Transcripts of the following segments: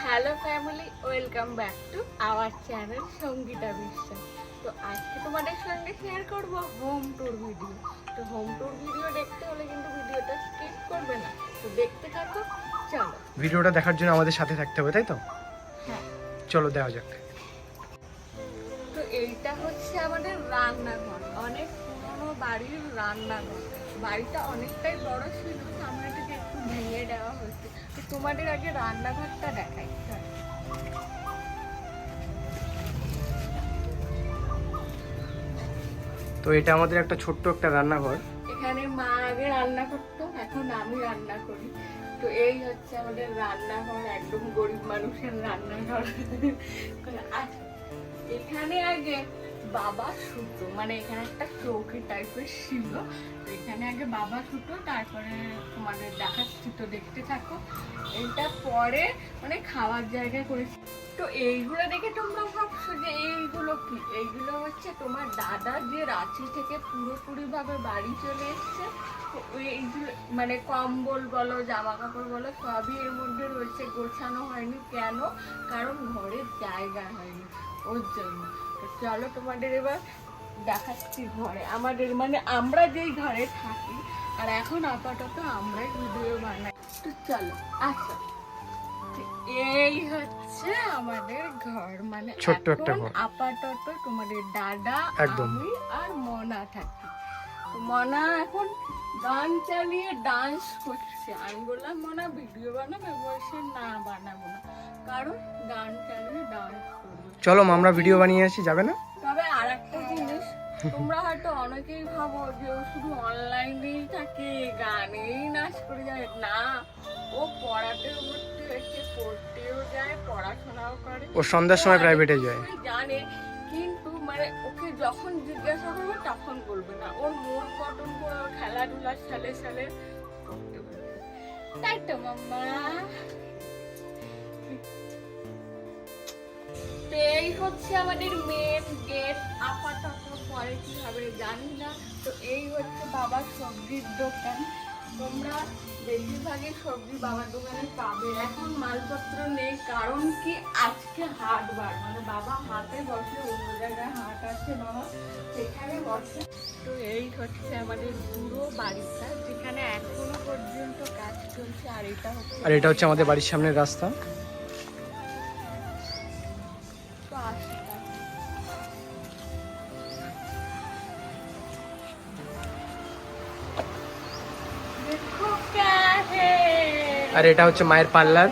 Hello family, welcome back to our channel Sangeeta Biswas. তো আজকে তোমাদের সঙ্গে শেয়ার করব হোম ট্যুর ভিডিও। তো হোম ট্যুর ভিডিও দেখতে হলে কিন্তু ভিডিওটা স্কিপ করবে না, তো দেখতে থাকো। চলো, ভিডিওটা দেখার জন্য আমাদের সাথে থাকতে হবে, তাই তো? হ্যাঁ, চলো দেওয়া যাক। তো এইটা হচ্ছে আমাদের রান্নাঘর, অনেক পুরনো বাড়ির রান্নাঘর। বাড়িটা অনেকটাই বড় ছিল, সামনেটাকে একটু ভেঙে দেওয়া হয়েছে। তো তোমাদের আগে রান্নাঘরটা দেখাই। চলো। তো এটা আমাদের একটা ছোট্ট একটা রান্নাঘর। এখানে মা আগে রান্না করতো, এখন আমি রান্না করি। তো এই হচ্ছে আমাদের রান্নাঘর, একদম গরিব মানুষের রান্নাঘর। আর এখানে আগে বাবা শুতো, মানে এখানে একটা চৌকি টাইপের ছিল। তো এখানে আগে বাবা শুতো, তারপরে তোমাদের দেখাচ্ছি, তো দেখতে থাকো। এটা পরে মানে খাওয়ার জায়গা করেছি। তো এইগুলো দেখে তোমরা ভাবছো যে এইগুলো কি? এইগুলো হচ্ছে তোমার দাদা যে রাঁচি থেকে পুরোপুরি ভাবে বাড়ি চলে এসছে। তো এইগুলো মানে কম্বল বলো, জামা কাপড় বলো, সবই এর মধ্যে রয়েছে। গোছানো হয়নি কেন? কারণ ঘরের জায়গা হয়নি, ওর জন্য। তো চলো তোমাদের এবার দেখাচ্ছি ঘরে আমাদের, মানে আমরা যেই ঘরে থাকি। আর এখন আপাতত আমরাই ভিডিও বানাই। তো চলো আসো। এই হচ্ছে আমাদের ঘর, মানে ছোট্ট একটা এখন ঘর। আপাতত তোমাদের দাদা, একদম। আমি আর মনা থাকি। তো মনা এখন গান চালিয়ে ডান্স করছে। আমি বললাম মনা ভিডিও বানাবে, বলছে না বানাবো না, কারণ গান চালিয়ে ডান্স করবে। চলো মা, আমরা ভিডিও বানিয়ে আসি, যাবে না? তবে আর একটা জিনিস, তোমরা হয়তো অনেকেই ভাবো যে ও শুধু অনলাইনেই থাকে, গানেই নাচ করে যায়। না, ও পড়াতেও ভর্তি হয়েছে, পড়তেও যায়, পড়াশোনাও করে। ও সন্ধ্যার সময় প্রাইভেটে যায়। জানে, কিন্তু মানে ওকে যখন জিজ্ঞাসা করবে তখন বলবে না। ওর মন গঠন করে ওর খেলাধুলার সালে সালে করতে বলবে, তাই তো মাম্মা? তো এই হচ্ছে আমাদের মেন গেট। আপাতত পরে কি হবে জানি না। তো এই হচ্ছে বাবার সবজির দোকান। তোমরা বেশিরভাগই সবজি বাবার দোকানে পাবে। এখন মালপত্র নেই, কারণ কি আজকে হাটবার, মানে বাবা হাটে বসে, অন্য জায়গায় হাট আছে বাবা, সেখানে বসে। তো এই হচ্ছে আমাদের পুরো বাড়িটা, যেখানে এখনো পর্যন্ত কাজ চলছে। আর এটা হচ্ছে আমাদের বাড়ির সামনের রাস্তা। তো আসি তাহলে। দেখো क्या है। আর এটা হচ্ছে মায়ের পার্লার।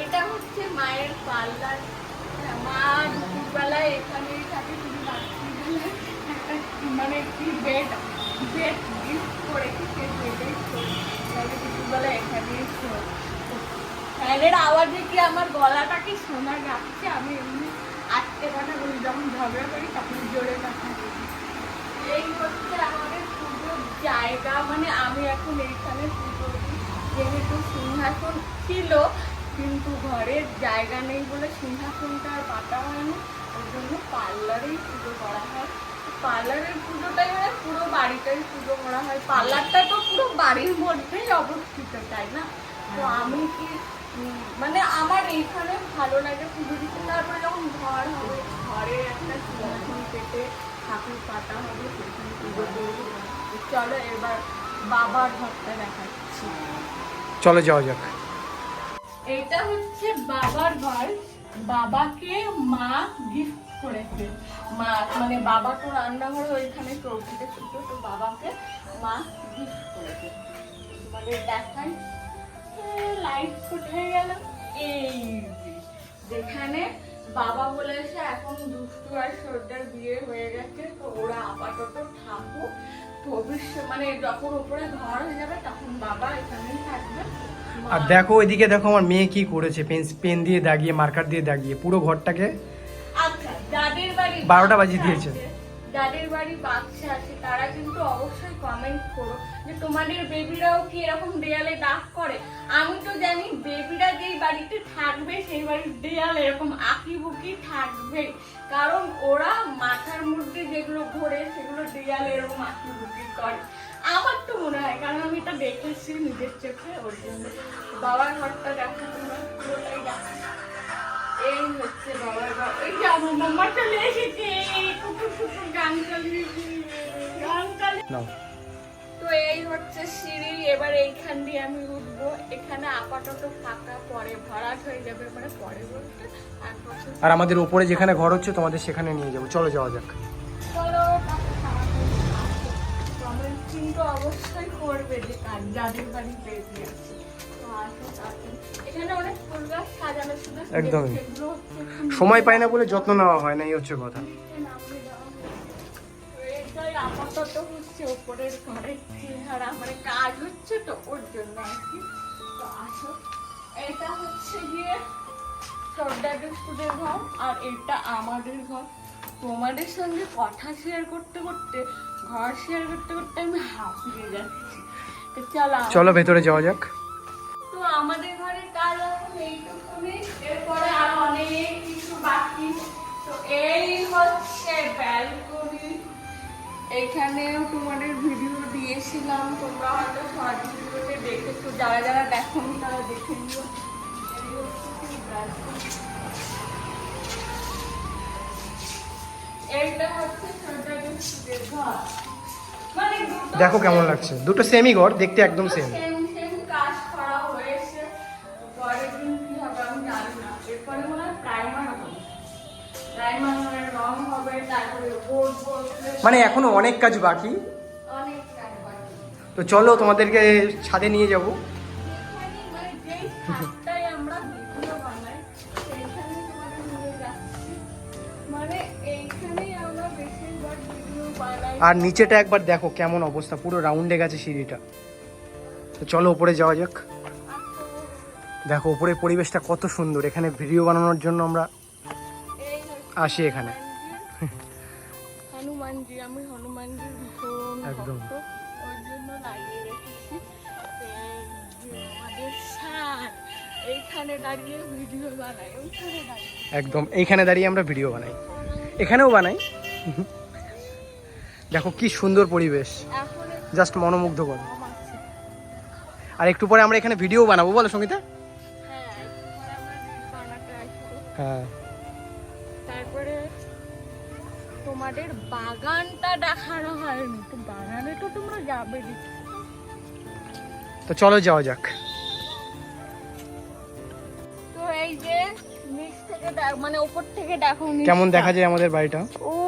এটা হচ্ছে মায়ের পার্লার। মা দুপুরবেলায় এখানেই থাকে, শুধু রাত্রিবেলায় একটা মানে কি বেড গিফট করেছি, সেই বেডেই শোয়। তাহলে দুপুরবেলায় এখানেই শোয়। ফ্যানের আওয়াজে কি আমার গলাটা কি শোনা যাচ্ছে? আমি এমনি আজকে কথা বলি, যখন ঝগড়া করি তখন জোরে কথা বলি। এই হচ্ছে আমাদের পুজোর জায়গা, মানে আমি এখন এইখানে পুজো দিই। যেহেতু সিংহাসন ছিল, কিন্তু ঘরের জায়গা নেই বলে সিংহাসনটা আর পাতা হয়নি, ওই জন্য পার্লারেই পুজো করা হয়। পার্লারের পুজোটাই মানে পুরো বাড়িটাই পুজো করা হয়। পার্লারটা তো পুরো বাড়ির মধ্যেই অবস্থিত, তাই না? তো আমি কি মানে আমার এইখানে ভালো লাগে পুজো দিতে। তারপরে যখন ঘর হবে, ঘরে একটা সিংহাসন পেতে ঠাকুর পাতা হবে, সেখানে পুজো করবো। চলো এবার বাবার ঘরটা দেখাচ্ছি। চলো যাওয়া যাক। এটা হচ্ছে বাবার ঘর। বাবাকে মা গিফট করেছে। মা মানে বাবা তো রান্নাঘরে ওইখানে চৌকিতে ছিল, তো বাবাকে মা গিফট করেছে। মানে দেখাই, লাইট কোথায় গেল? এই যে, যেখানে বাবা বলেছে এখন দুষ্টু আর সর্দার বিয়ে হয়ে গেছে, তো ওরা আপাতত থাকুক। ভবিষ্যৎ মানে যখন উপরে ঘর হয়ে যাবে তখন বাবা এখানেই থাকবে। আর দেখো ওইদিকে, দেখো আমার মেয়ে কি করেছে, পেন দিয়ে দাগিয়ে, মার্কার দিয়ে দাগিয়ে পুরো ঘরটাকে। আচ্ছা, যাদের বাড়ি 12টা বাজিয়ে দিয়েছে। যাদের বাড়ি বাচ্চা আছে তারা কিন্তু অবশ্যই কমেন্ট করো যে তোমাদের বেবিরাও কি এরকম দেয়ালে দাগ করে। আমি তো জানি বেবিরা যেই বাড়িতে থাকবে সেই বাড়ির দেয়ালে এরকম আঁকিবুকি থাকবে, কারণ ওরা মাথার মধ্যে যেগুলো ঘোরে সেগুলো দেয়ালে এরকম আঁকিবুকি করে। আমার তো মনে হয়, কারণ আমি এটা দেখেছি নিজের চোখে, ওর জন্য। বাবার ঘরটা দেখো তোমরা, পুরোটাই দেখো। এই হচ্ছে বাবার ঘর। এই যে আমার মাম্মা চলে এসেছে, কুকুর কুকুর গান চালিয়েছে, গান চালিয়ে। নাও। তো এই হচ্ছে সিঁড়ি, এবার এইখান দিয়ে আমি উঠবো। এখানে আপাতত ফাঁকা, পরে ভরাট হয়ে যাবে, মানে পরে বলতে 1 বছর। আর আমাদের উপরে যেখানে ঘর হচ্ছে তোমাদের সেখানে নিয়ে যাবো, চলো যাওয়া যাক। চলো, তাকে তাড়াতাড়ি আসো। কমেন্ট কিন্তু অবশ্যই করবে যে যাদের বাড়ি বেশি আছে। তো আসো তাড়াতাড়ি। এখানে অনেক ফুল গাছ সাজানো, শুধু একদমই। সেগুলো হচ্ছে সময় পাই না বলে যত্ন নেওয়া হয় না, এই হচ্ছে কথা। নামিয়ে দেওয়া হয়েছে। তো এটাই আপাতত হচ্ছে উপরের ঘরের চেহারা, মানে কাজ হচ্ছে তো ওর জন্য আর কি। তো আসো, এটা হচ্ছে গিয়ে সর্দারের স্কুলের ঘর, আর এটা আমাদের ঘর। তোমাদের সঙ্গে কথা শেয়ার করতে করতে, ঘর শেয়ার করতে করতে আমি হাঁপিয়ে যাচ্ছি। তো চলো চলো ভেতরে যাওয়া যাক। তো আমাদের ঘরের কাজ এখন এইটুকুনি, এরপরে আরো অনেক কিছু বাকি। তো এই হচ্ছে ব্যালকনি। এখানেও তোমাদের ভিডিও দিয়েছিলাম, তোমরা হয়তো শর্ট ভিডিওতে দেখেছো, যারা যারা দেখোনি তারা দেখে নিও। এই হচ্ছে কি balcony। এইটা হচ্ছে সর্দারের স্কুলের ঘর। মানে দুটো দেখো কেমন লাগছে, দুটো সেমই ঘর, দেখতে একদম সেম। সেম সেম কাজ করা হয়েছে। পরের দিন কি হবে আমি জানি না। এরপরে মনে হয় প্রাইমার হবে, প্রাইমার মানে রং হবে, তারপরে বোর্ড বসবে, মানে এখনো অনেক কাজ বাকি। অনেক কাজ বাকি। তো চলো তোমাদেরকে ছাদে নিয়ে যাব। এখানে মানে যেই ছাদটায় আমরা ভিডিও বানাই, সেইখানে তোমাদের নিয়ে যাচ্ছি। মানে এইখানেই আমরা বেশিরভাগ ভিডিও বানাই। আর নিচেটা একবার দেখো কেমন অবস্থা, পুরো রাউন্ডে গেছে সিঁড়িটা। তো চলো উপরে যাওয়া যাক। দেখো উপরে পরিবেশটা কত সুন্দর, এখানে ভিডিও বানানোর জন্য আমরা এই হচ্ছে আসি এখানে। হনুমানজি, আমি হনুমানজির ভীষণ একদম। ভক্ত, ওর জন্য লাগিয়ে রেখেছি। এই যে আমাদের ছাদ, এইখানে দাঁড়িয়ে ভিডিও বানাই, ওইখানে দাঁড়িয়ে। একদম এইখানে দাঁড়িয়ে আমরা ভিডিও বানাই, এখানেও বানাই। দেখো কি সুন্দর পরিবেশ, এখন একটু জাস্ট মনোমুগ্ধকর। কম আছে। আর একটু পরে আমরা এখানে ভিডিও বানাবো, বলো সঙ্গীতা? হ্যাঁ, এরপরে আমরা reel বানাতে আসবো। হ্যাঁ। তারপরে তোমাদের বাগানটা দেখানো হয়নি, তো বাগানে তো তোমরা যাবে দেখতে। তো চলো যাওয়া যাক। তো এই যে নিচ থেকে মানে উপর থেকে দেখো কেমন নিচটা। দেখা যায় আমাদের বাড়িটা।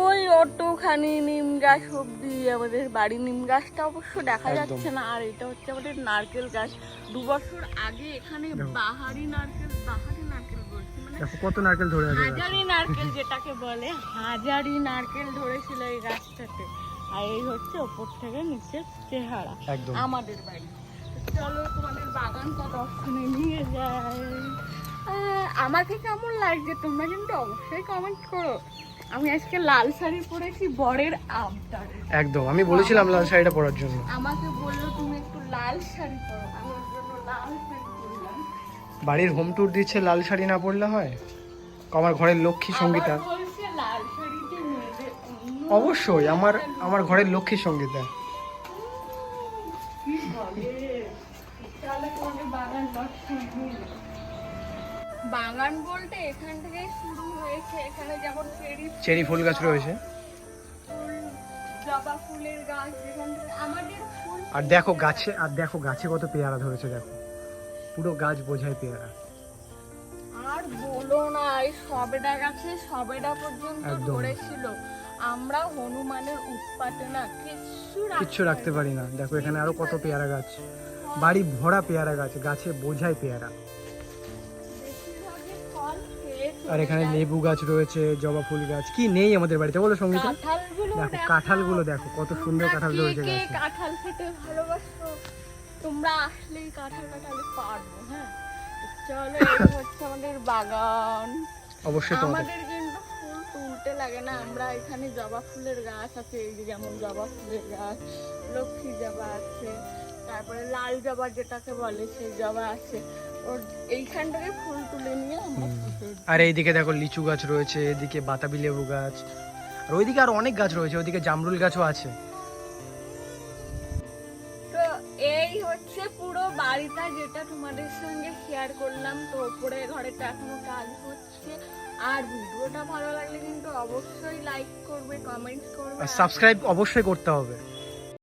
ওই অতখানি নিম গাছ অব্দি আমাদের বাড়ি। নিম গাছটা অবশ্য দেখা একদম। যাচ্ছে না। আর এটা হচ্ছে আমাদের নারকেল গাছ। 2 বছর আগে এখানে দেখো। বাহারি নারকেল বলছি, মানে দেখো কত নারকেল ধরে আছে গাছে। হাজারি নারকেল যেটাকে বলে, হাজারি নারকেল ধরেছিল এই গাছটাতে। আর এই হচ্ছে ওপর থেকে নিচের চেহারা একদম। আমাদের বাড়ি। তো চলো তোমাদের বাগানটা দর্শনে নিয়ে যাই। আমাকে কেমন লাগছে তোমরা কিন্তু অবশ্যই কমেন্ট করো। আমি আজকে লাল শাড়ি পরেছি বরের আবদারে। একদম, আমি বলেছিলাম লাল শাড়িটা পরার জন্য। আমাকে বললো তুমি একটু লাল শাড়ি পরো, আমি ওর জন্য লাল শাড়ি পরলাম। বাড়ির হোম ট্যুর দিচ্ছে, লাল শাড়ি না পরলে হয়? আমার ঘরের লক্ষ্মী সঙ্গীতা। আবার বলছে লাল শাড়িতে মেয়েদের অন্য অবশ্যই আমার ঘরের লক্ষ্মী সঙ্গীতা। কি বলে। তাহলে তোমাদের বাগান দর্শন নিয়ে যাও। বাগান বলতে এখান থেকে শুরু হয়েছে। এখানে যেমন চেরি ফুল গাছ রয়েছে। ফুল, জবা ফুলের গাছ, যেখান থেকে আমাদের ফুল। আর দেখো গাছে কত পেয়ারা ধরেছে, দেখো পুরো গাছ বোঝায় পেয়ারা। আর বলো না, এই সবেদা গাছে সবেদা পর্যন্ত একদম। ধরেছিল। আমরা হনুমানের উৎপাতে না কিচ্ছু রাখতে পারি না। দেখো এখানে আরো কত পেয়ারা গাছ, বাড়ি ভরা পেয়ারা গাছ, গাছে বোঝায় পেয়ারা। বেশিরভাগই ফল খেয়ে চলে আর এখানে যায়। লেবু গাছ রয়েছে, জবা ফুল গাছ, কি নেই আমাদের বাড়িতে বলো সঙ্গীতা? কাঁঠালগুলো দেখো দেখো। কাঁঠালগুলো দেখো কত সুন্দর কাঁঠাল তোমরা ধরেছে কে কে গাছে। কাঁঠাল খেতে ভালোবাসো? তোমরা আসলেই কাঁঠাল পারবো। হ্যাঁ, তো চলো, এই হচ্ছে আমাদের বাগান। অবশ্যই তোমাদের। আমাদের কিন্তু ফুল তুলতে লাগে না। আমরা এখানে জবা ফুলের গাছ আছে, এই যে যেমন জবা ফুলের গাছ, লক্ষ্মী জবা আছে, তারপরে লাল জবা যেটাকে বলে সেই জবা আছে। ওর এইখান থেকে ফুল তুলে নিয়ে আমরা পুজো দিই। আর এইদিকে দেখো লিচু গাছ রয়েছে, এদিকে বাতাবি লেবু গাছ, আর ওইদিকে আরো অনেক গাছ রয়েছে, ওইদিকে জামরুল গাছও আছে। বাড়িটা যেটা তোমাদের সঙ্গে শেয়ার করলাম, তো ওপরে ঘরেটা এখনো কাজ হচ্ছে। আর ভিডিওটা ভালো লাগলে কিন্তু অবশ্যই লাইক করবে, কমেন্ট করবে, আর সাবস্ক্রাইব অবশ্যই করতে হবে।